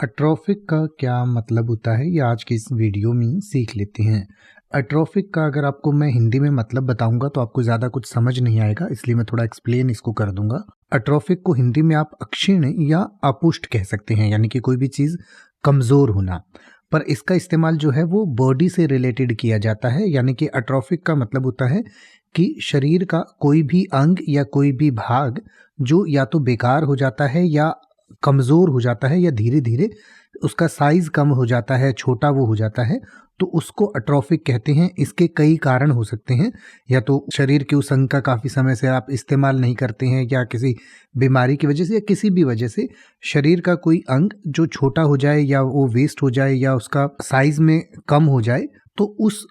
अट्रोफिक का क्या मतलब होता है ये आज की इस वीडियो में सीख लेते हैं। अट्रोफिक का अगर आपको मैं हिंदी में मतलब बताऊंगा तो आपको ज़्यादा कुछ समझ नहीं आएगा, इसलिए मैं थोड़ा एक्सप्लेन इसको कर दूंगा। अट्रोफिक को हिंदी में आप अक्षीण या अपुष्ट कह सकते हैं, यानी कि कोई भी चीज़ कमज़ोर होना। पर इसका इस्तेमाल जो है वो बॉडी से रिलेटेड किया जाता है, यानी कि अट्रोफिक का मतलब होता है कि शरीर का कोई भी अंग या कोई भी भाग जो या तो बेकार हो जाता है या कमज़ोर हो जाता है या धीरे धीरे उसका साइज़ कम हो जाता है, छोटा वो हो जाता है, तो उसको अट्रोफिक कहते हैं। इसके कई कारण हो सकते हैं, या तो शरीर के उस अंग का काफ़ी समय से आप इस्तेमाल नहीं करते हैं, या किसी बीमारी की वजह से, या किसी भी वजह से शरीर का कोई अंग जो छोटा हो जाए या वो वेस्ट हो जाए या उसका साइज़ में कम हो जाए, तो उस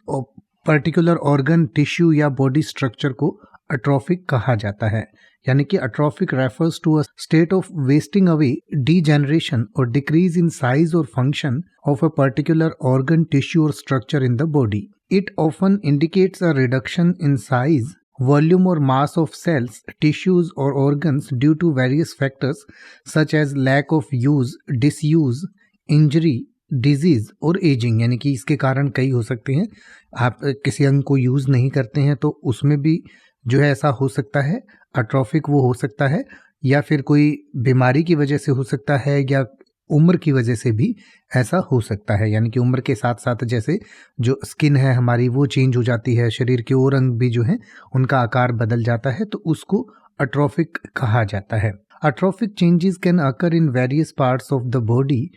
पर्टिकुलर ऑर्गन, टिश्यू या बॉडी स्ट्रक्चर को अट्रोफिक कहा जाता है। यानी कि atrophic refers to a state of wasting away, degeneration और डिक्रीज इन साइज और function of a particular organ, tissue और structure in the body. It often indicates a reduction in size, volume or mass of cells, tissues or organs due to various factors such as lack of use, disuse, injury, disease और ageing. यानी कि इसके कारण कई हो सकते हैं। आप किसी अंग को यूज़ नहीं करते हैं तो उसमें भी जो है ऐसा हो सकता है, अट्रोफिक वो हो सकता है, या फिर कोई बीमारी की वजह से हो सकता है, या उम्र की वजह से भी ऐसा हो सकता है। यानी कि उम्र के साथ साथ जैसे जो स्किन है हमारी वो चेंज हो जाती है, शरीर के और अंग भी जो हैं उनका आकार बदल जाता है, तो उसको अट्रोफिक कहा जाता है। Atrophic changes can occur in various parts of the body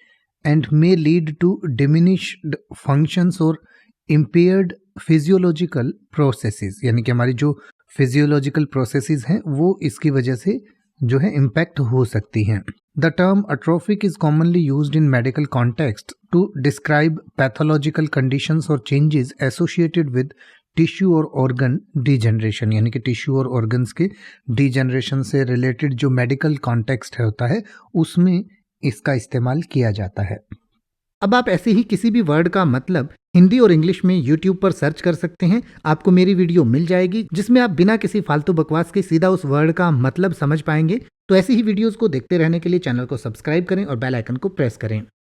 and may lead to diminished functions और इम्पेयर्ड फिजियोलॉजिकल प्रोसेसेस। यानी कि हमारी जो फिजियोलॉजिकल प्रोसेसेस हैं वो इसकी वजह से जो है इम्पैक्ट हो सकती हैं। The term atrophic is commonly used in medical context to describe pathological conditions और चेंजेस एसोसिएटेड विद टिश्यू और ऑर्गन डीजेनरेशन। यानी कि टिश्यू और ऑर्गन्स के डीजेनरेशन से रिलेटेड जो मेडिकल कॉन्टेक्स्ट होता है उसमें इसका इस्तेमाल किया जाता है। अब आप ऐसे ही किसी भी वर्ड का मतलब हिंदी और इंग्लिश में YouTube पर सर्च कर सकते हैं, आपको मेरी वीडियो मिल जाएगी जिसमें आप बिना किसी फालतू बकवास के सीधा उस वर्ड का मतलब समझ पाएंगे। तो ऐसी ही वीडियोस को देखते रहने के लिए चैनल को सब्सक्राइब करें और बेल आइकन को प्रेस करें।